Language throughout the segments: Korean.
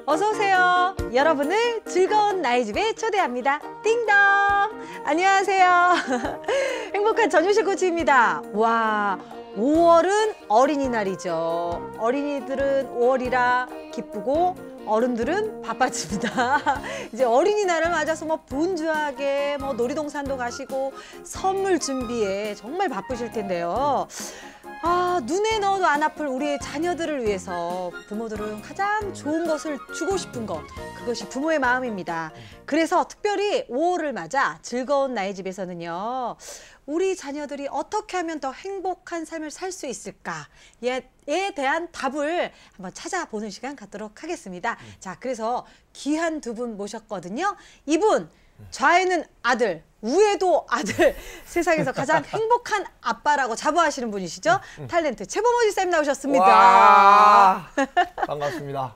어서 오세요. 여러분을 즐거운 나의 집에 초대합니다. 띵동. 안녕하세요. 행복한 전유실 코치입니다. 와, 5월은 어린이날이죠. 어린이들은 5월이라 기쁘고 어른들은 바빠집니다. 이제 어린이날을 맞아서 뭐 분주하게 뭐 놀이동산도 가시고 선물 준비에 정말 바쁘실 텐데요. 아, 눈에 넣어도 안 아플 우리의 자녀들을 위해서 부모들은 가장 좋은 것을 주고 싶은 것, 그것이 부모의 마음입니다. 그래서 특별히 5월을 맞아 즐거운 나의 집에서는요, 우리 자녀들이 어떻게 하면 더 행복한 삶을 살 수 있을까에 대한 답을 한번 찾아보는 시간 갖도록 하겠습니다. 자, 그래서 귀한 두 분 모셨거든요. 이분, 좌에는 아들, 우에도 아들, 세상에서 가장 행복한 아빠라고 자부하시는 분이시죠. 탤런트 최범호 쌤 나오셨습니다. 와, 반갑습니다.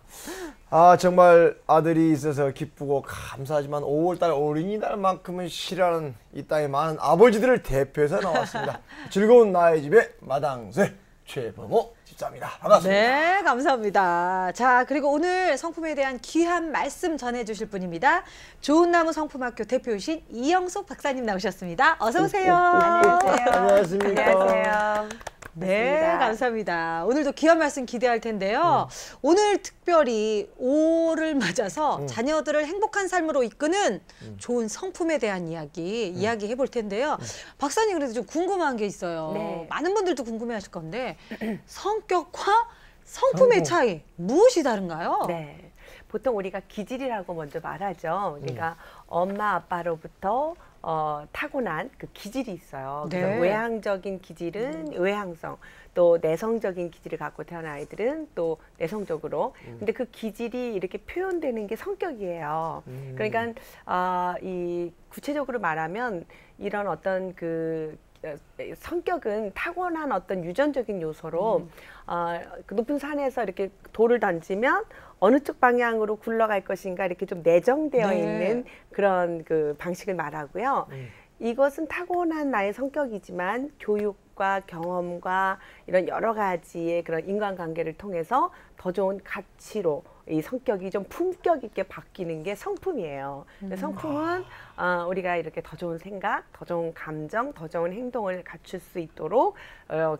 아, 정말 아들이 있어서 기쁘고 감사하지만 5월달 어린이날만큼은 싫어하는 이 땅의 많은 아버지들을 대표해서 나왔습니다. 즐거운 나의 집의 마당쇠 최범호 집사입니다. 반갑습니다. 네, 감사합니다. 자, 그리고 오늘 성품에 대한 귀한 말씀 전해주실 분입니다. 좋은나무 성품학교 대표이신 이영숙 박사님 나오셨습니다. 어서 오세요. 안녕하세요. 안녕하십니까. 안녕하세요. 네, 맞습니다. 감사합니다. 오늘도 귀한 말씀 기대할 텐데요. 오늘 특별히 5월을 맞아서 자녀들을 행복한 삶으로 이끄는 좋은 성품에 대한 이야기해 볼 텐데요. 박사님, 그래도 좀 궁금한 게 있어요. 네. 많은 분들도 궁금해 하실 건데 성격과 성품의 차이, 무엇이 다른가요? 네. 보통 우리가 기질이라고 먼저 말하죠. 그러니까 엄마 아빠로부터 타고난 그 기질이 있어요. 네. 그래서 외향적인 기질은 외향성, 또 내성적인 기질을 갖고 태어난 아이들은 또 내성적으로. 근데 그 기질이 이렇게 표현되는 게 성격이에요. 그러니까 이 구체적으로 말하면 이런 어떤 그 성격은 타고난 어떤 유전적인 요소로 그 높은 산에서 이렇게 돌을 던지면 어느 쪽 방향으로 굴러갈 것인가 이렇게 좀 내정되어 네. 있는 그런 그 방식을 말하고요. 이것은 타고난 나의 성격이지만 교육과 경험과 이런 여러 가지의 그런 인간관계를 통해서 더 좋은 가치로 이 성격이 좀 품격 있게 바뀌는 게 성품이에요. 성품은 우리가 이렇게 더 좋은 생각, 더 좋은 감정, 더 좋은 행동을 갖출 수 있도록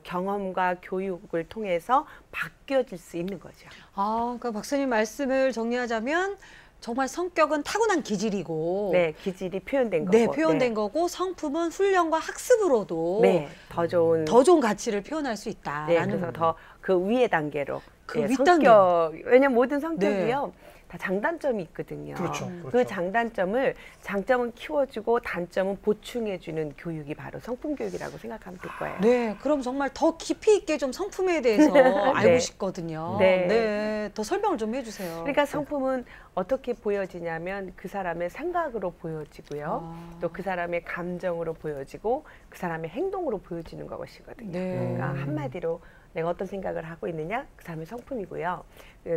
경험과 교육을 통해서 바뀌어질 수 있는 거죠. 아, 그러니까 박사님 말씀을 정리하자면 정말 성격은 타고난 기질이고, 네, 기질이 표현된 거고. 네, 표현된 거고, 성품은 훈련과 학습으로도 네, 더 좋은 가치를 표현할 수 네, 있다라는. 그래서 더 그 위의 단계로. 그 예, 윗단계. 왜냐면 모든 성격이요. 다 장단점이 있거든요. 그렇죠, 그 그렇죠. 장점은 키워주고 단점은 보충해주는 교육이 바로 성품 교육이라고 생각하면 될 거예요. 네, 그럼 정말 더 깊이 있게 좀 성품에 대해서 알고 싶거든요. 네. 네, 더 설명을 좀 해주세요. 그러니까 성품은 어떻게 보여지냐면 그 사람의 생각으로 보여지고요. 또 그 사람의 감정으로 보여지고 그 사람의 행동으로 보여지는 것이거든요. 네. 그러니까 한마디로 내가 어떤 생각을 하고 있느냐, 그 사람의 성품이고요.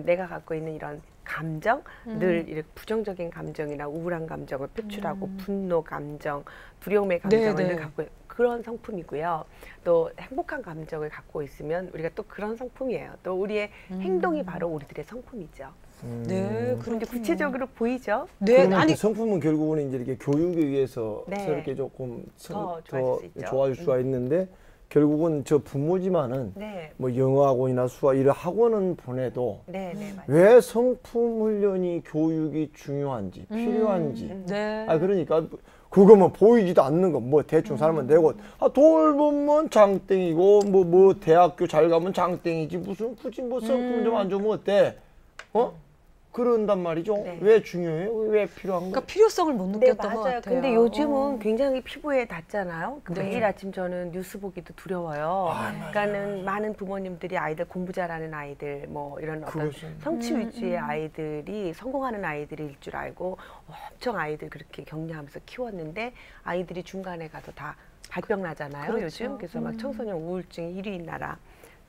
내가 갖고 있는 이런 감정, 늘 이렇게 부정적인 감정이나 우울한 감정을 표출하고 분노 감정, 두려움의 감정을 네, 늘 네. 갖고 그런 성품이고요. 또 행복한 감정을 갖고 있으면 우리가 또 그런 성품이에요. 또 우리의 행동이 바로 우리들의 성품이죠. 네, 그런데 구체적으로 보이죠? 네, 그러면 아니, 그 성품은 결국은 이제 이렇게 교육에 의해서 네. 이렇게 조금 더 좋아질 수 있죠. 좋아질 수가 있는데 결국은 저 부모지만은 네, 뭐 영어 학원이나 수학 이런 학원은 보내도 네, 네, 맞아요. 왜 성품 훈련이 교육이 중요한지 필요한지 네. 아 그러니까 그거만 보이지도 않는 거 뭐 대충 살면 되고 돌보면 장땡이고 뭐 대학교 잘 가면 장땡이지 무슨 굳이 뭐 성품 좀 안 좋으면 어때 그런단 말이죠. 네. 왜 중요해요? 왜 필요한가? 그러니까 필요성을 못 네, 느꼈던 것 맞아요. 같아요. 근데 요즘은 굉장히 피부에 닿잖아요. 네. 매일 아침 저는 뉴스 보기도 두려워요. 그러니까는 많은 부모님들이 아이들 공부 잘하는 아이들, 뭐 이런 어떤 그것은- 성취 위주의 아이들이 성공하는 아이들일 줄 알고 엄청 아이들 그렇게 격려하면서 키웠는데 아이들이 중간에 가서 다 발병 나잖아요. 그렇죠. 요즘 그래서 막 청소년 우울증 1위인 나라,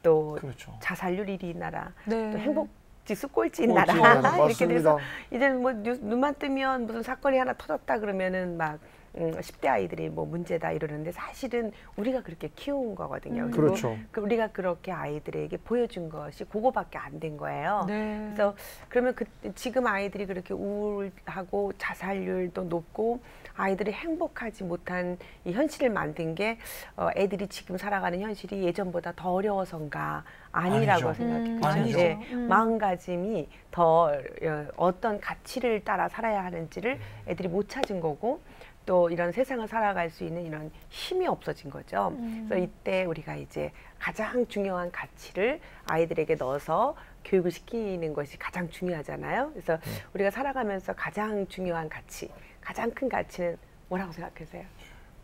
또 그렇죠. 자살률 1위인 나라, 네. 또 행복 지수 꼴찌인 꼴찌인 나라 나라, 이렇게 돼서 맞습니다. 이제 뭐 눈만 뜨면 무슨 사건이 하나 터졌다 그러면은 막 10대 아이들이 뭐 문제다 이러는데 사실은 우리가 그렇게 키운 거거든요. 그리고 그렇죠. 우리가 그렇게 아이들에게 보여준 것이 그거밖에 안 된 거예요. 네. 그래서 그러면 지금 아이들이 그렇게 우울하고 자살률도 높고 아이들이 행복하지 못한 이 현실을 만든 게 애들이 지금 살아가는 현실이 예전보다 더 어려워서인가 아니라고 아니죠. 생각해요. 아니죠. 네, 마음가짐이 더 어떤 가치를 따라 살아야 하는지를 애들이 못 찾은 거고 또 이런 세상을 살아갈 수 있는 이런 힘이 없어진 거죠. 그래서 이때 우리가 이제 가장 중요한 가치를 아이들에게 넣어서 교육을 시키는 것이 가장 중요하잖아요. 그래서 우리가 살아가면서 가장 중요한 가치, 가장 큰 가치는 뭐라고 생각하세요?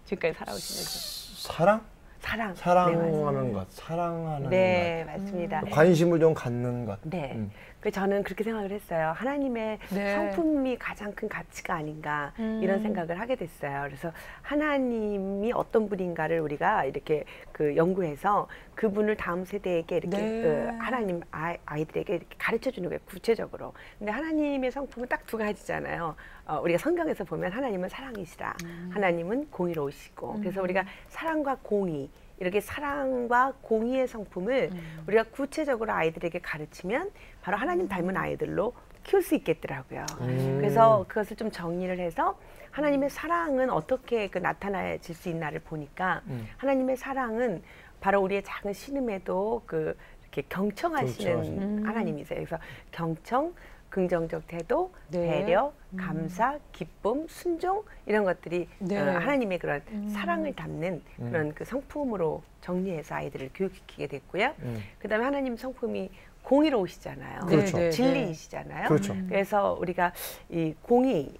지금까지 살아오시면서. 사랑? 사랑. 사랑하는 것, 사랑하는 네, 맞습니다. 것. 관심을 좀 갖는 것. 네. 그래서 저는 그렇게 생각을 했어요. 하나님의 네. 성품이 가장 큰 가치가 아닌가 이런 생각을 하게 됐어요. 그래서 하나님이 어떤 분인가를 우리가 이렇게 그 연구해서 그분을 다음 세대에게 이렇게 네. 하나님 아이들에게 이렇게 가르쳐 주는 거예요. 구체적으로. 근데 하나님의 성품은 딱 두 가지잖아요. 우리가 성경에서 보면 하나님은 사랑이시라. 하나님은 공의로우시고. 그래서 우리가 사랑과 공의 이렇게 사랑과 공의의 성품을 우리가 구체적으로 아이들에게 가르치면 바로 하나님 닮은 아이들로 키울 수 있겠더라고요. 그래서 그것을 좀 정리를 해서 하나님의 사랑은 어떻게 나타나질 수 있나를 보니까 하나님의 사랑은 바로 우리의 작은 신음에도 이렇게 경청하시는 하나님이세요. 그래서 경청, 긍정적 태도, 네. 배려, 감사, 기쁨, 순종 이런 것들이 네. 하나님의 그런 사랑을 담는 그런 그 성품으로 정리해서 아이들을 교육시키게 됐고요. 그다음에 하나님 성품이 공의로우시잖아요. 그렇죠. 네, 네, 진리이시잖아요. 그렇죠. 그래서 우리가 이 공의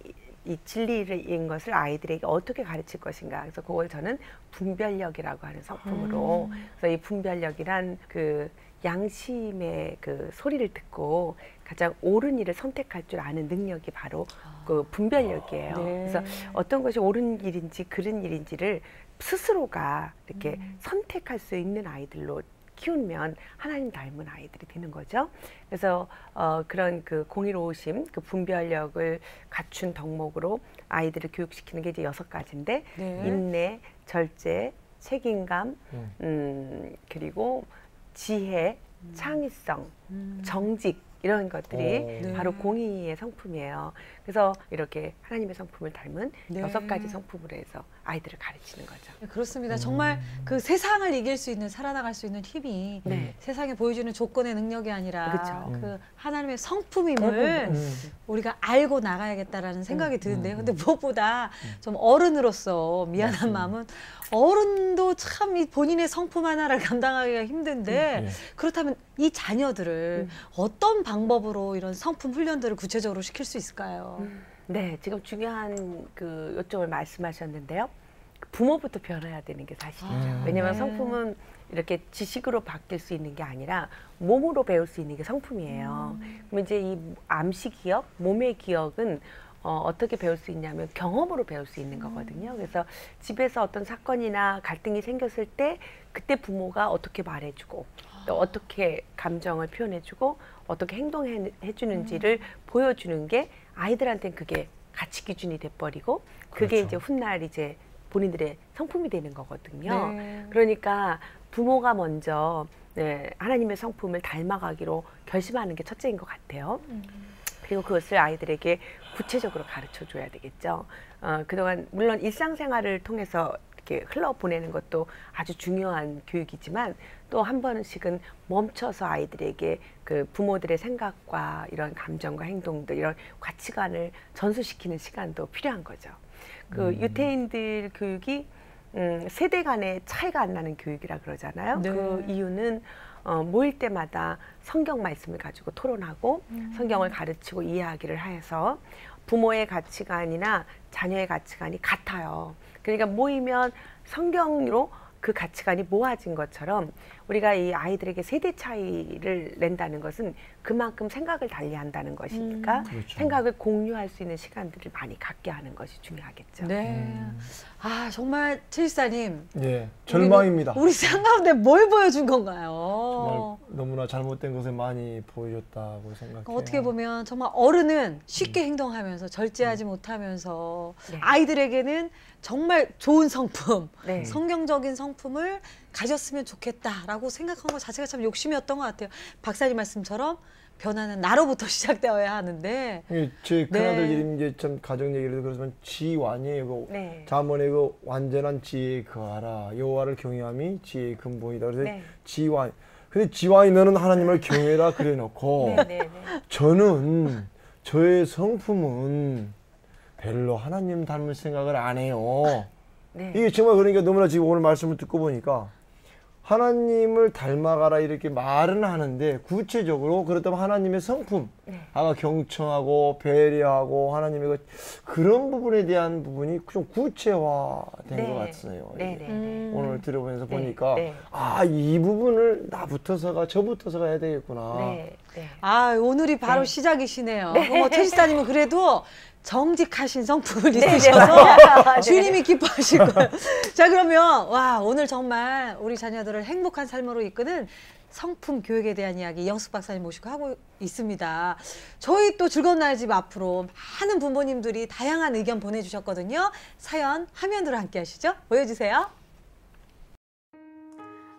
이 진리인 것을 아이들에게 어떻게 가르칠 것인가. 그래서 그걸 저는 분별력이라고 하는 성품으로. 그래서 이 분별력이란 그 양심의 그 소리를 듣고 가장 옳은 일을 선택할 줄 아는 능력이 바로 그 분별력이에요. 네. 그래서 어떤 것이 옳은 일인지 그른 일인지를 스스로가 이렇게 선택할 수 있는 아이들로 키우면 하나님 닮은 아이들이 되는 거죠. 그래서 그런 그 공의로우심, 그 분별력을 갖춘 덕목으로 아이들을 교육시키는 게 이제 6가지인데 네. 인내, 절제, 책임감, 그리고 지혜, 창의성, 정직 이런 것들이 오. 바로 네. 공의의 성품이에요. 그래서 이렇게 하나님의 성품을 닮은 네. 6가지 성품으로 해서 아이들을 가르치는 거죠. 네, 그렇습니다. 정말 그 세상을 이길 수 있는, 살아나갈 수 있는 힘이 네. 세상에 보여주는 조건의 능력이 아니라 그렇죠. 그 하나님의 성품임을 우리가 알고 나가야겠다라는 생각이 드는데요. 근데 무엇보다 좀 어른으로서 미안한 마음은 어른도 참 이 본인의 성품 하나를 감당하기가 힘든데 그렇다면 이 자녀들을 어떤 방법으로 이런 성품 훈련들을 구체적으로 시킬 수 있을까요? 네, 지금 중요한 그 요점을 말씀하셨는데요. 부모부터 변해야 되는 게 사실이죠. 왜냐하면 네. 성품은 이렇게 지식으로 바뀔 수 있는 게 아니라 몸으로 배울 수 있는 게 성품이에요. 그럼 이제 이 암시 기억, 몸의 기억은 어떻게 배울 수 있냐면 경험으로 배울 수 있는 거거든요. 그래서 집에서 어떤 사건이나 갈등이 생겼을 때 그때 부모가 어떻게 말해주고 또 어떻게 감정을 표현해주고 어떻게 행동해주는지를 보여주는 게 아이들한테는 그게 가치 기준이 돼버리고 그게 그렇죠. 이제 훗날 이제 본인들의 성품이 되는 거거든요. 네. 그러니까 부모가 먼저 하나님의 성품을 닮아가기로 결심하는 게 첫째인 것 같아요. 그리고 그것을 아이들에게 구체적으로 가르쳐 줘야 되겠죠. 그동안 물론 일상생활을 통해서 이렇게 흘러보내는 것도 아주 중요한 교육이지만 또 한 번씩은 멈춰서 아이들에게 그 부모들의 생각과 이런 감정과 행동들 이런 가치관을 전수시키는 시간도 필요한 거죠. 그 유태인들 교육이 세대 간의 차이가 안 나는 교육이라 그러잖아요. 네. 그 이유는 모일 때마다 성경 말씀을 가지고 토론하고 성경을 가르치고 이야기를 해서 부모의 가치관이나 자녀의 가치관이 같아요. 그러니까 모이면 성경으로 그 가치관이 모아진 것처럼 우리가 이 아이들에게 세대 차이를 낸다는 것은 그만큼 생각을 달리한다는 것이니까 그렇죠. 생각을 공유할 수 있는 시간들을 많이 갖게 하는 것이 중요하겠죠. 네. 아, 정말 최일사님. 예, 절망입니다. 우리 상 가운데 뭘 보여준 건가요? 너무나 잘못된 것을 많이 보여줬다고 생각해요. 어떻게 보면 정말 어른은 쉽게 행동하면서 절제하지 못하면서 네. 아이들에게는 정말 좋은 성품, 네. 성경적인 성품을 가졌으면 좋겠다라고 생각한 것 자체가 참 욕심이었던 것 같아요. 박사님 말씀처럼 변화는 나로부터 시작되어야 하는데 제 큰아들 네. 이름 이제 참 가정 얘기를 그러면 지완이에요. 그 네. 자문의 그 완전한 지혜에 거하라. 여호와를 경외함이 지혜의 근본이다. 그래서 네. 지완. 근데 지완이 너는 하나님을 경외라 그래놓고 네, 네, 네. 저는 저의 성품은 별로 하나님 닮을 생각을 안 해요. 네. 이게 정말 그러니까 너무나 지금 오늘 말씀을 듣고 보니까 하나님을 닮아가라 이렇게 말은 하는데 구체적으로 그렇다면 하나님의 성품, 네. 아까 경청하고 배려하고 하나님의 그런 부분에 대한 부분이 좀 구체화된 네. 것 같아요. 네, 이게. 네. 오늘 들어보면서 네. 보니까 네. 아, 이 부분을 나부터서가 저부터서가 해야 되겠구나. 네. 네. 아 오늘이 바로 네. 시작이시네요. 뭐 최지사님은 그래도 정직하신 성품을 네, 네, 있으셔서 맞아요. 주님이 기뻐하실 거예요. 자 그러면 와 오늘 정말 우리 자녀들을 행복한 삶으로 이끄는 성품 교육에 대한 이야기 이영숙 박사님 모시고 하고 있습니다. 저희 또 즐거운 나의 집 앞으로 많은 부모님들이 다양한 의견 보내주셨거든요. 사연 화면으로 함께 하시죠. 보여주세요.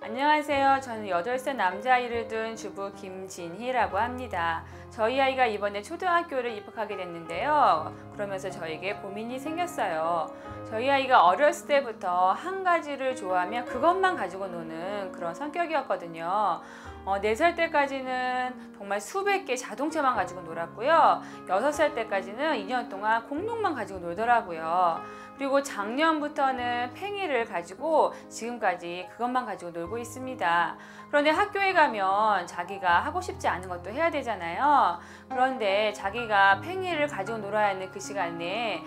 안녕하세요. 저는 8살 남자아이를 둔 주부 김진희라고 합니다. 저희 아이가 이번에 초등학교를 입학하게 됐는데요. 그러면서 저에게 고민이 생겼어요. 저희 아이가 어렸을 때부터 한 가지를 좋아하면 그것만 가지고 노는 그런 성격이었거든요. 4살 때까지는 정말 수백 개 자동차만 가지고 놀았고요. 6살 때까지는 2년 동안 공룡만 가지고 놀더라고요. 그리고 작년부터는 팽이를 가지고 지금까지 그것만 가지고 놀고 있습니다. 그런데 학교에 가면 자기가 하고 싶지 않은 것도 해야 되잖아요. 그런데 자기가 팽이를 가지고 놀아야 하는 그 시간에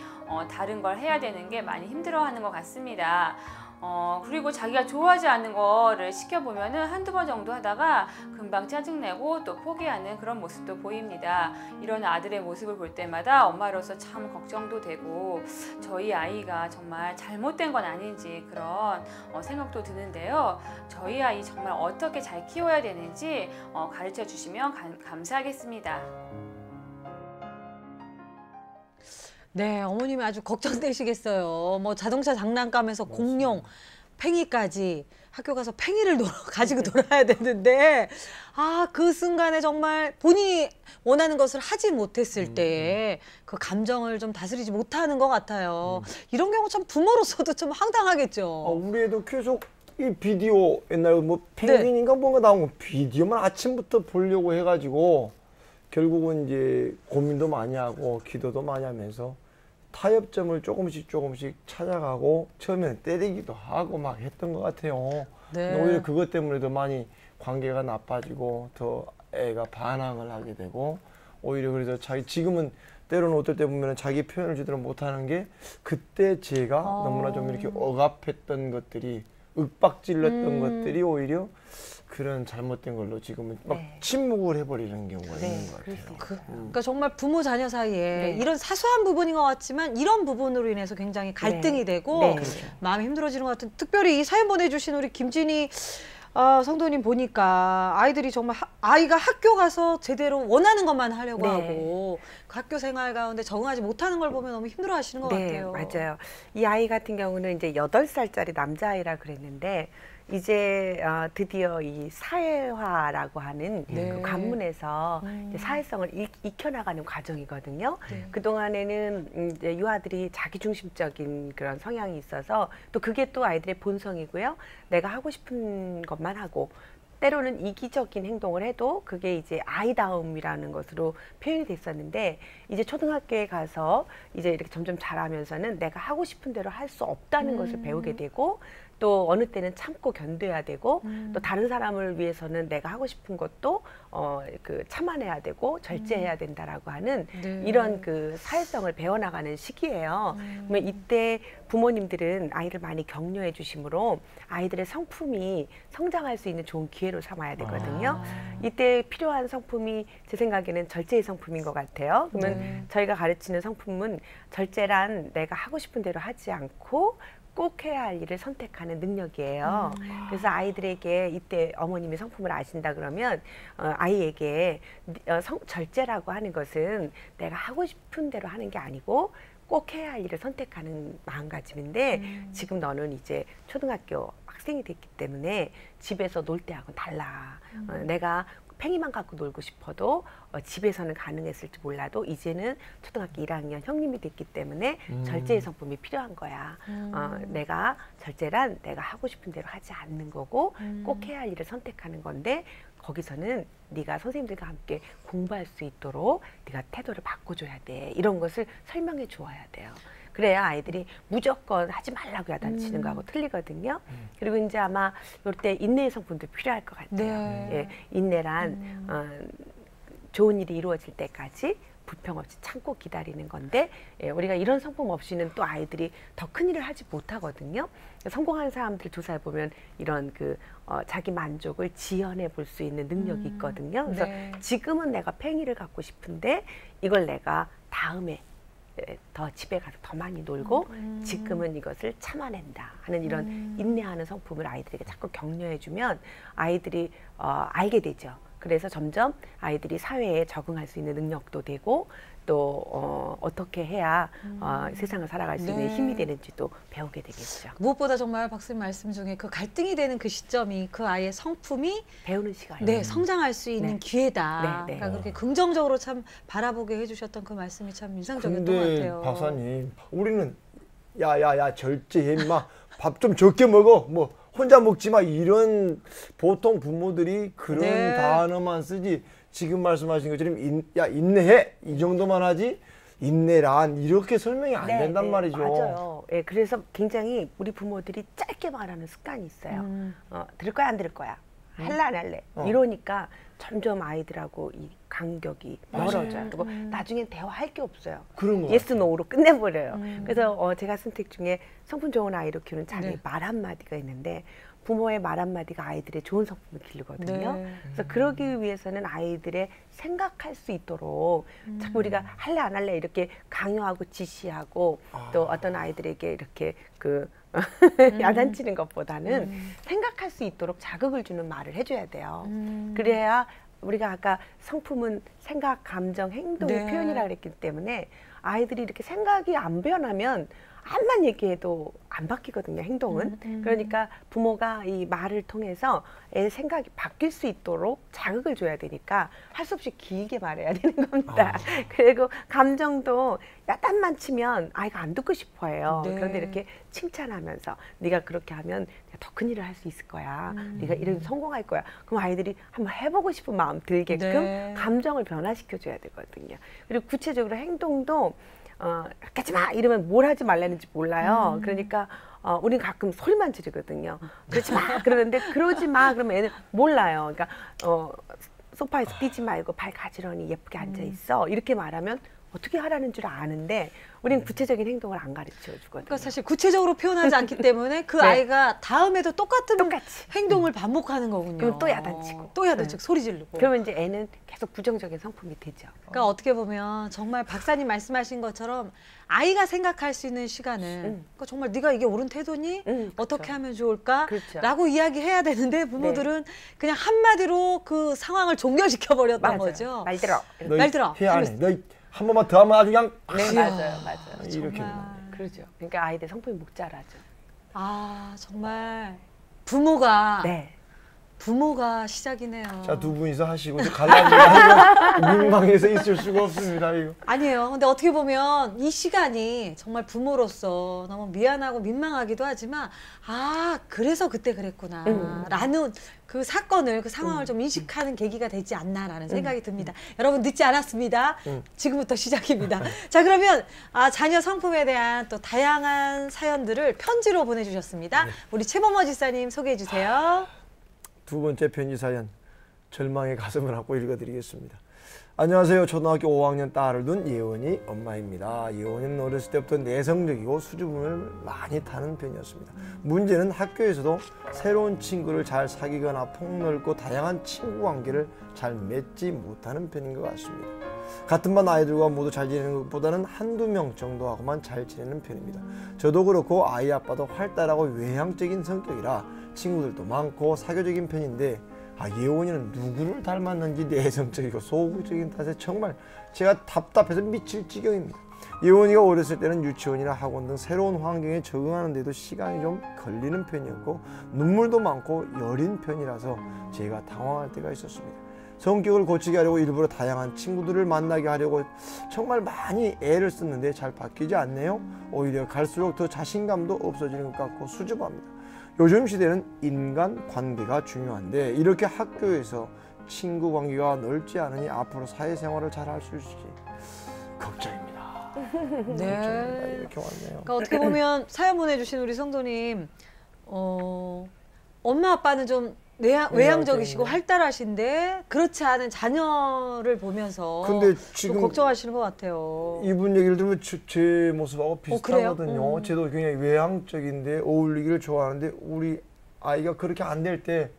다른 걸 해야 되는 게 많이 힘들어하는 것 같습니다. 그리고 자기가 좋아하지 않는 거를 시켜보면은 한두 번 정도 하다가 금방 짜증내고 또 포기하는 그런 모습도 보입니다. 이런 아들의 모습을 볼 때마다 엄마로서 참 걱정도 되고 저희 아이가 정말 잘못된 건 아닌지 그런 생각도 드는데요. 저희 아이 정말 어떻게 잘 키워야 되는지 가르쳐 주시면 감사하겠습니다. 네, 어머님이 아주 걱정되시겠어요. 뭐 자동차 장난감에서 공룡, 팽이까지 학교 가서 팽이를 가지고 놀아야 되는데 그 순간에 정말 본인이 원하는 것을 하지 못했을 때에 그 감정을 좀 다스리지 못하는 것 같아요. 이런 경우 참 부모로서도 좀 황당하겠죠. 우리 애도 계속 이 비디오 옛날 뭐 펭귄인가 뭔가 나온 거 비디오만 아침부터 보려고 해가지고 결국은 이제 고민도 많이 하고 기도도 많이 하면서 타협점을 조금씩 찾아가고 처음에는 때리기도 하고 막 했던 것 같아요. 네. 근데 오히려 그것 때문에도 많이 관계가 나빠지고 더 애가 반항을 하게 되고 오히려 그래서 지금은 때로는 어떨 때 보면 자기 표현을 제대로 못하는 게 그때 제가 너무나 좀 이렇게 억압했던 것들이 윽박질렀던 것들이 오히려 그런 잘못된 걸로 지금은 막 침묵을 해버리는 경우가 있는 것 같아요. 그러니까 정말 부모 자녀 사이에 네. 이런 사소한 부분인 것 같지만 이런 부분으로 인해서 굉장히 갈등이 되고 네. 마음이 힘들어지는 것 같은 특별히 이 사연 보내주신 우리 김진희 성도님 보니까 아이들이 정말 아이가 학교 가서 제대로 원하는 것만 하려고 네. 하고 그 학교 생활 가운데 적응하지 못하는 걸 보면 너무 힘들어 하시는 것 같아요. 맞아요. 이 아이 같은 경우는 이제 8살짜리 남자아이라 그랬는데 이제 드디어 이 사회화라고 하는 네. 그 관문에서 이제 사회성을 익혀나가는 과정이거든요. 네. 그동안에는 이제 유아들이 자기중심적인 그런 성향이 있어서 또 그게 또 아이들의 본성이고요. 내가 하고 싶은 것만 하고 때로는 이기적인 행동을 해도 그게 이제 아이다움이라는 것으로 표현이 됐었는데 이제 초등학교에 가서 이제 이렇게 점점 자라면서는 내가 하고 싶은 대로 할 수 없다는 것을 배우게 되고 또 어느 때는 참고 견뎌야 되고 또 다른 사람을 위해서는 내가 하고 싶은 것도 참아내야 되고 절제해야 된다라고 하는 네. 이런 그 사회성을 배워나가는 시기예요. 그러면 이때 부모님들은 아이를 많이 격려해 주심으로 아이들의 성품이 성장할 수 있는 좋은 기회로 삼아야 되거든요. 이때 필요한 성품이 제 생각에는 절제의 성품인 것 같아요. 그러면 저희가 가르치는 성품은 절제란 내가 하고 싶은 대로 하지 않고 꼭 해야 할 일을 선택하는 능력이에요. 그래서 아이들에게 이때 어머님이 성품을 아신다 그러면 아이에게 절제라고 하는 것은 내가 하고 싶은 대로 하는 게 아니고 꼭 해야 할 일을 선택하는 마음가짐인데 지금 너는 이제 초등학교 학생이 됐기 때문에 집에서 놀 때하고는 달라. 내가 팽이만 갖고 놀고 싶어도 집에서는 가능했을지 몰라도 이제는 초등학교 1학년 형님이 됐기 때문에 절제의 성품이 필요한 거야. 내가 절제란 내가 하고 싶은 대로 하지 않는 거고 꼭 해야 할 일을 선택하는 건데 거기서는 네가 선생님들과 함께 공부할 수 있도록 네가 태도를 바꿔줘야 돼. 이런 것을 설명해 주어야 돼요. 그래야 아이들이 무조건 하지 말라고 야단치는 거하고 틀리거든요. 그리고 이제 아마 이때 인내의 성분도 필요할 것 같아요. 네. 예, 인내란 좋은 일이 이루어질 때까지 불평 없이 참고 기다리는 건데 우리가 이런 성품 없이는 또 아이들이 더 큰 일을 하지 못하거든요. 성공하는 사람들 조사해 보면 이런 자기 만족을 지연해 볼 수 있는 능력이 있거든요. 그래서 네. 지금은 내가 팽이를 갖고 싶은데 이걸 내가 다음에 더 집에 가서 더 많이 놀고 지금은 이것을 참아낸다 하는 이런 인내하는 성품을 아이들에게 자꾸 격려해주면 아이들이 알게 되죠. 그래서 점점 아이들이 사회에 적응할 수 있는 능력도 되고 또 어떻게 해야 세상을 살아갈 수 있는 네. 힘이 되는지도 배우게 되겠죠. 무엇보다 정말 박사님 말씀 중에 그 갈등이 되는 그 시점이 그 아이의 성품이 배우는 시간. 네, 성장할 수 있는 네. 기회다. 네, 네. 그러니까 그렇게 긍정적으로 참 바라보게 해주셨던 그 말씀이 참 인상적이었던 것 근데 같아요. 박사님, 우리는 야야야 절제해 임마, 밥 좀 적게 먹어, 뭐 혼자 먹지 마, 이런 보통 부모들이 그런 네. 단어만 쓰지 지금 말씀하신 것처럼 인내해 이 정도만 하지 인내란 이렇게 설명이 안 된단 말이죠. 맞아요. 예, 그래서 굉장히 우리 부모들이 짧게 말하는 습관이 있어요. 들을 거야 안 들을 거야, 할래 안 할래, 이러니까 점점 아이들하고 이 간격이 멀어져요. 그리고 나중엔 대화할 게 없어요. 그런 거 예스 노로 끝내버려요. 그래서 제가 쓴 책 중에 성품 좋은 아이를 키우는 자녀의 네. 말 한마디가 있는데 부모의 말 한마디가 아이들의 좋은 성품을 기르거든요. 네. 그래서 그러기 위해서는 아이들의 생각할 수 있도록 자꾸 우리가 할래 안 할래 이렇게 강요하고 지시하고 또 어떤 아이들에게 이렇게 야단치는 것보다는 생각할 수 있도록 자극을 주는 말을 해줘야 돼요. 그래야 우리가 아까 성품은 생각, 감정, 행동의 네. 표현이라 그랬기 때문에 아이들이 이렇게 생각이 안 변하면 암만 얘기해도 안 바뀌거든요, 행동은. 그러니까 부모가 이 말을 통해서 애 생각이 바뀔 수 있도록 자극을 줘야 되니까 할 수 없이 길게 말해야 되는 겁니다. 그리고 감정도 야단만 치면 아이가 안 듣고 싶어 해요. 네. 그런데 이렇게 칭찬하면서 네가 그렇게 하면 더 큰 일을 할 수 있을 거야. 네가 이런 성공할 거야. 그럼 아이들이 한번 해보고 싶은 마음 들게끔 네. 감정을 변화시켜줘야 되거든요. 그리고 구체적으로 행동도 하지 마 이러면 뭘 하지 말라는지 몰라요. 그러니까 우리는 가끔 소리만 지르거든요. 그러지 마 그러는데 그러지 마 그러면 애는 몰라요. 그러니까 소파에서 뛰지 말고 발 가지런히 예쁘게 앉아 있어 이렇게 말하면 어떻게 하라는 줄 아는데 우리는 구체적인 행동을 안 가르쳐 주거든요. 그러니까 사실 구체적으로 표현하지 않기 때문에 그 네. 아이가 다음에도 똑같이 행동을 네. 반복하는 거군요. 그럼 또 야단치고. 또 야단치고 소리 지르고. 그러면 이제 애는 계속 부정적인 성품이 되죠. 그러니까 어떻게 보면 정말 박사님 말씀하신 것처럼 아이가 생각할 수 있는 시간은 그러니까 정말 네가 이게 옳은 태도니? 어떻게 그렇죠. 하면 좋을까? 그렇죠. 라고 이야기해야 되는데 부모들은 그냥 한마디로 그 상황을 종결시켜 버렸던 맞아요. 거죠. 말 들어. 너희 말 들어. 해 안 해. 너희 한 번만 더 하면 아주 그냥 네, 이야, 맞아요. 이렇게 정말. 그러죠. 그러니까 아이들 성품이 못 자라죠. 아 정말 부모가 네. 부모가 시작이네요. 자, 두 분이서 하시고 이제 갈라니까 민망해서 있을 수가 없습니다. 이거. 아니에요. 근데 어떻게 보면 이 시간이 정말 부모로서 너무 미안하고 민망하기도 하지만 아 그래서 그때 그랬구나 라는 그 사건을 그 상황을 좀 인식하는 계기가 되지 않나라는 생각이 듭니다. 여러분 늦지 않았습니다. 지금부터 시작입니다. 자 그러면 자녀 성품에 대한 또 다양한 사연들을 편지로 보내주셨습니다. 우리 최범호 지사님 소개해 주세요. 두 번째 편지 사연, 절망의 가슴을 안고 읽어드리겠습니다. 안녕하세요. 초등학교 5학년 딸을 둔 예원이 엄마입니다. 예원이는 어렸을 때부터 내성적이고 수줍음을 많이 타는 편이었습니다. 문제는 학교에서도 새로운 친구를 잘 사귀거나 폭넓고 다양한 친구 관계를 잘 맺지 못하는 편인 것 같습니다. 같은 반 아이들과 모두 잘 지내는 것보다는 한두 명 정도 하고만 잘 지내는 편입니다. 저도 그렇고 아이 아빠도 활달하고 외향적인 성격이라 친구들도 많고 사교적인 편인데 예원이는 누구를 닮았는지 내성적이고 소극적인 탓에 정말 제가 답답해서 미칠 지경입니다. 예원이가 어렸을 때는 유치원이나 학원 등 새로운 환경에 적응하는 데도 시간이 좀 걸리는 편이었고 눈물도 많고 여린 편이라서 제가 당황할 때가 있었습니다. 성격을 고치게 하려고 일부러 다양한 친구들을 만나게 하려고 정말 많이 애를 썼는데 잘 바뀌지 않네요. 오히려 갈수록 더 자신감도 없어지는 것 같고 수줍어합니다. 요즘 시대는 인간관계가 중요한데 이렇게 학교에서 친구 관계가 넓지 않으니 앞으로 사회생활을 잘 할 수 있을지 걱정입니다. 네. 이렇게 왔네요. 그러니까 어떻게 보면 사연 보내주신 우리 성도님, 엄마 아빠는 좀 외향적이시고 활달하신데 그렇지 않은 자녀를 보면서 근데 좀 지금 걱정하시는 것 같아요. 이분 얘기를 들으면 제 모습하고 그래요? 비슷하거든요. 저도 굉장히 외향적인데 어울리기를 좋아하는데 우리 아이가 그렇게 안 될 때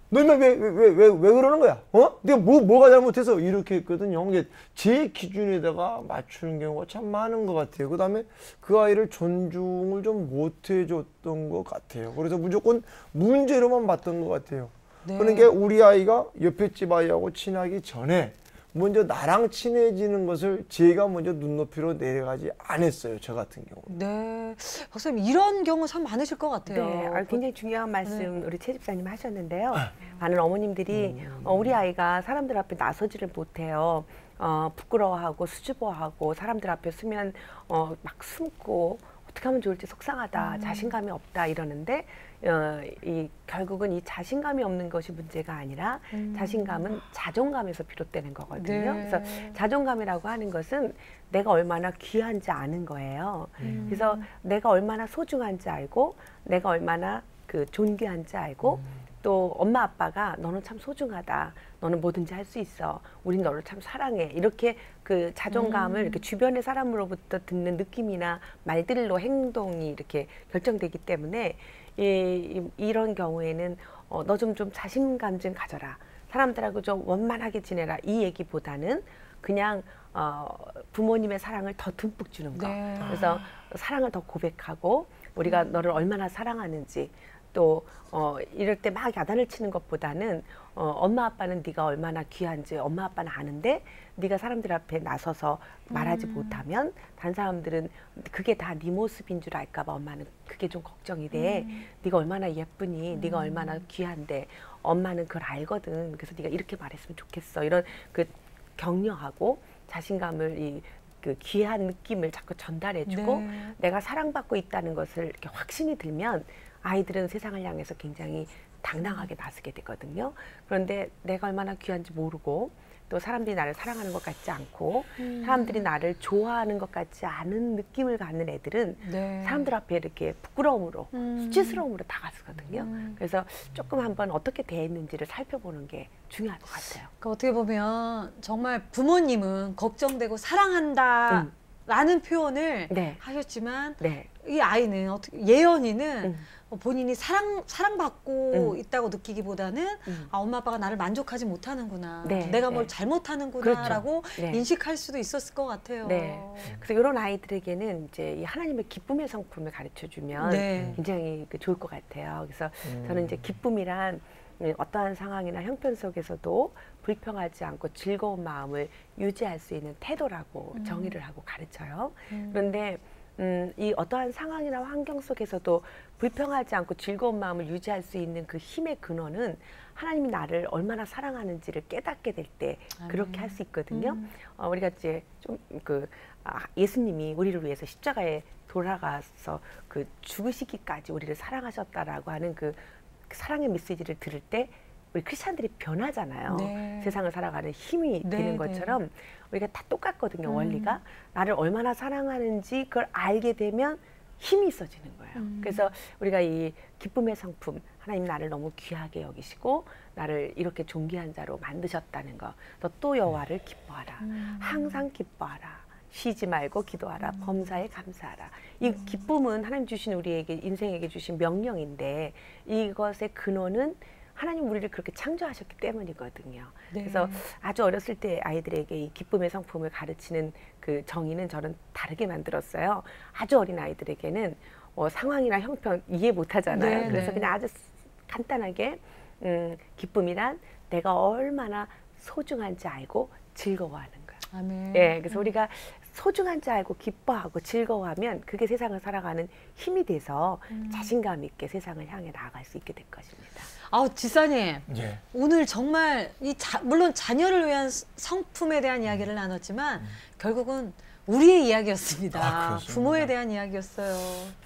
너는 왜 그러는 거야? 내가 뭐가 잘못해서 이렇게 했거든요. 이게 제 기준에다가 맞추는 경우가 참 많은 것 같아요. 그다음에 그 아이를 존중을 좀 못 해줬던 것 같아요. 그래서 무조건 문제로만 봤던 것 같아요. 네. 그러니까 우리 아이가 옆에 집 아이하고 친하기 전에 먼저 나랑 친해지는 것을 제가 먼저 눈높이로 내려가지 않았어요. 저 같은 경우. 네, 박사님 이런 경우 참 많으실 것 같아요. 네, 굉장히 중요한 말씀 우리 최 집사님 하셨는데요. 많은 어머님들이 우리 아이가 사람들 앞에 나서지를 못해요. 부끄러워하고 수줍어하고 사람들 앞에 서면 막 숨고 어떻게 하면 좋을지 속상하다, 자신감이 없다 이러는데 결국은 이 자신감이 없는 것이 문제가 아니라 자신감은 자존감에서 비롯되는 거거든요. 네. 그래서 자존감이라고 하는 것은 내가 얼마나 귀한지 아는 거예요. 그래서 내가 얼마나 소중한지 알고 내가 얼마나 존귀한지 알고 또 엄마 아빠가 너는 참 소중하다. 너는 뭐든지 할 수 있어. 우린 너를 참 사랑해. 이렇게 그 자존감을 이렇게 주변의 사람으로부터 듣는 느낌이나 말들로 행동이 이렇게 결정되기 때문에 이런 경우에는 너 좀 자신감 좀 가져라. 사람들하고 좀 원만하게 지내라. 이 얘기보다는 그냥 부모님의 사랑을 더 듬뿍 주는 거. 네. 그래서 사랑을 더 고백하고 우리가 너를 얼마나 사랑하는지 또 이럴 때 막 야단을 치는 것보다는 엄마 아빠는 네가 얼마나 귀한지 엄마 아빠는 아는데 네가 사람들 앞에 나서서 말하지 못하면 다른 사람들은 그게 다 네 모습인 줄 알까 봐 엄마는 그게 좀 걱정이 돼. 네가 얼마나 예쁘니 네가 얼마나 귀한데 엄마는 그걸 알거든. 그래서 네가 이렇게 말했으면 좋겠어. 이런 그 격려하고 자신감을 그 귀한 느낌을 자꾸 전달해주고 네. 내가 사랑받고 있다는 것을 이렇게 확신이 들면 아이들은 세상을 향해서 굉장히 당당하게 나서게 되거든요. 그런데 내가 얼마나 귀한지 모르고 또 사람들이 나를 사랑하는 것 같지 않고 사람들이 나를 좋아하는 것 같지 않은 느낌을 갖는 애들은 네. 사람들 앞에 이렇게 부끄러움으로 수치스러움으로 다가서거든요. 그래서 조금 한번 어떻게 대했는지를 살펴보는 게 중요할 것 같아요. 그러니까 어떻게 보면 정말 부모님은 걱정되고 사랑한다 라는 표현을 네. 하셨지만 네. 이 아이는 예언이는 본인이 사랑받고 있다고 느끼기보다는 엄마 아빠가 나를 만족하지 못하는구나. 네, 내가 뭘 네. 잘못하는구나 그렇죠. 라고 네. 인식할 수도 있었을 것 같아요. 네. 그래서 이런 아이들에게는 이제 이 하나님의 기쁨의 성품을 가르쳐 주면 네. 굉장히 좋을 것 같아요. 그래서 저는 이제 기쁨이란 어떠한 상황이나 형편 속에서도 불평하지 않고 즐거운 마음을 유지할 수 있는 태도라고 정의를 하고 가르쳐요. 그런데 이 어떠한 상황이나 환경 속에서도 불평하지 않고 즐거운 마음을 유지할 수 있는 그 힘의 근원은 하나님이 나를 얼마나 사랑하는지를 깨닫게 될 때 그렇게 할 수 있거든요. 우리가 이제 좀 예수님이 우리를 위해서 십자가에 돌아가서 그 죽으시기까지 우리를 사랑하셨다라고 하는 그 사랑의 메시지를 들을 때 우리 크리스찬들이 변하잖아요. 네. 세상을 살아가는 힘이 네, 되는 네. 것처럼 우리가 다 똑같거든요. 원리가 나를 얼마나 사랑하는지 그걸 알게 되면 힘이 있어지는 거예요. 그래서 우리가 이 기쁨의 성품, 하나님 나를 너무 귀하게 여기시고 나를 이렇게 존귀한 자로 만드셨다는 거, 또 여호와를 기뻐하라. 항상 기뻐하라. 쉬지 말고 기도하라. 범사에 감사하라. 이 기쁨은 하나님 주신 우리에게 인생에게 주신 명령인데 이것의 근원은 하나님 우리를 그렇게 창조하셨기 때문이거든요. 네. 그래서 아주 어렸을 때 아이들에게 이 기쁨의 성품을 가르치는 그 정의는 저는 다르게 만들었어요. 아주 어린 아이들에게는 상황이나 형편 이해 못하잖아요. 네, 그래서 네. 그냥 아주 간단하게 기쁨이란 내가 얼마나 소중한지 알고 즐거워하는 거예요. 아멘. 예, 그래서 우리가 소중한지 알고 기뻐하고 즐거워하면 그게 세상을 살아가는 힘이 돼서 자신감 있게 세상을 향해 나아갈 수 있게 될 것입니다. 아우 지사님, 예. 오늘 정말 물론 자녀를 위한 성품에 대한 이야기를 나눴지만 결국은 우리의 이야기였습니다. 아, 그렇습니다. 부모에 대한 이야기였어요.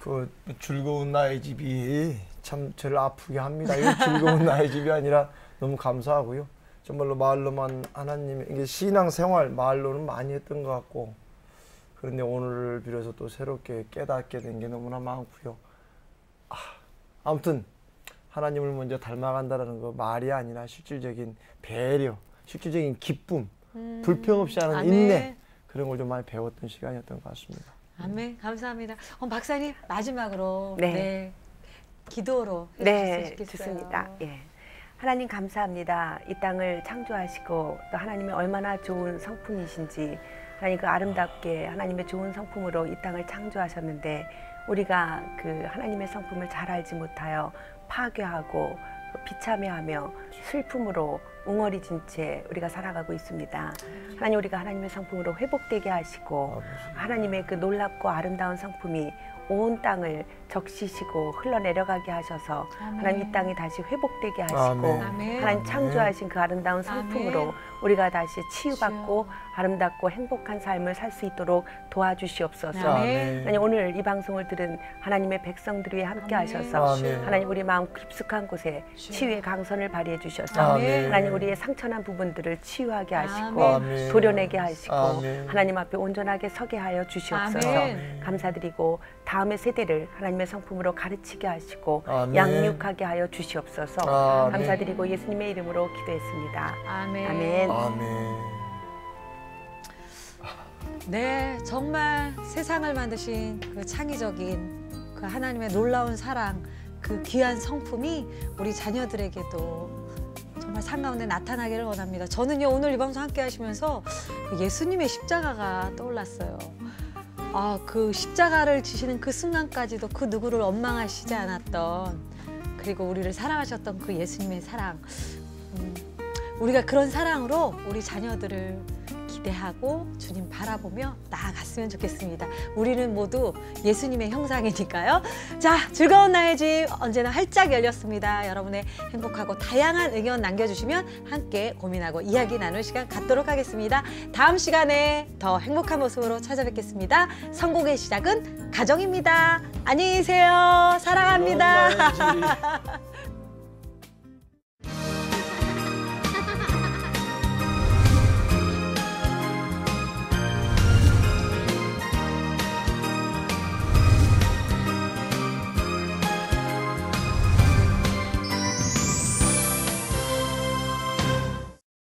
그 즐거운 나의 집이 참 저를 아프게 합니다. 이 즐거운 나의 집이 아니라 너무 감사하고요. 정말로 말로만 하나님 이게 신앙생활 말로는 많이 했던 것 같고 그런데 오늘을 빌어서 또 새롭게 깨닫게 된 게 너무나 많고요. 아무튼 하나님을 먼저 닮아간다는 거 말이 아니라 실질적인 배려, 실질적인 기쁨, 불평 없이 하는 아멘. 인내 그런 걸 좀 많이 배웠던 시간이었던 것 같습니다. 아멘. 감사합니다. 박사님 마지막으로 네. 기도로 네, 해주셨으면 좋겠어요. 좋습니다. 예. 하나님 감사합니다. 이 땅을 창조하시고 또 하나님이 얼마나 좋은 성품이신지 하나님 그 아름답게 하나님의 좋은 성품으로 이 땅을 창조하셨는데 우리가 그 하나님의 성품을 잘 알지 못하여 파괴하고 비참해하며 슬픔으로 웅얼이진 채 우리가 살아가고 있습니다. 하나님 우리가 하나님의 성품으로 회복되게 하시고 하나님의 그 놀랍고 아름다운 성품이 온 땅을 적시시고 흘러내려가게 하셔서 하나님 이 땅이 다시 회복되게 하시고 아멘. 하나님 창조하신 그 아름다운 성품으로 아멘. 우리가 다시 치유받고 아름답고 행복한 삶을 살 수 있도록 도와주시옵소서. 아멘. 하나님 오늘 이 방송을 들은 하나님의 백성들 위해 함께 아멘. 하셔서 아멘. 하나님 우리 마음 깊숙한 곳에 주여. 치유의 강선을 발휘해 주셔서 아멘. 하나님 우리의 상처난 부분들을 치유하게 하시고 아멘. 도려내게 하시고 아멘. 하나님 앞에 온전하게 서게 하여 주시옵소서. 아멘. 감사드리고 다음의 세대를 하나님의 성품으로 가르치게 하시고 아멘. 양육하게 하여 주시옵소서. 아멘. 감사드리고 예수님의 이름으로 기도했습니다. 아멘. 아멘. 아멘. 네, 정말 세상을 만드신 그 창의적인 그 하나님의 놀라운 사랑, 그 귀한 성품이 우리 자녀들에게도 정말 삶 가운데 나타나기를 원합니다. 저는요, 오늘 이 방송 함께 하시면서 그 예수님의 십자가가 떠올랐어요. 그 십자가를 지시는 그 순간까지도 그 누구를 원망하시지 않았던, 그리고 우리를 사랑하셨던 그 예수님의 사랑. 우리가 그런 사랑으로 우리 자녀들을 기대하고 주님 바라보며 나아갔으면 좋겠습니다. 우리는 모두 예수님의 형상이니까요. 자, 즐거운 나의 집 언제나 활짝 열렸습니다. 여러분의 행복하고 다양한 의견 남겨주시면 함께 고민하고 이야기 나눌 시간 갖도록 하겠습니다. 다음 시간에 더 행복한 모습으로 찾아뵙겠습니다. 성공의 시작은 가정입니다. 안녕히 계세요. 사랑합니다. 즐거운 나의 집.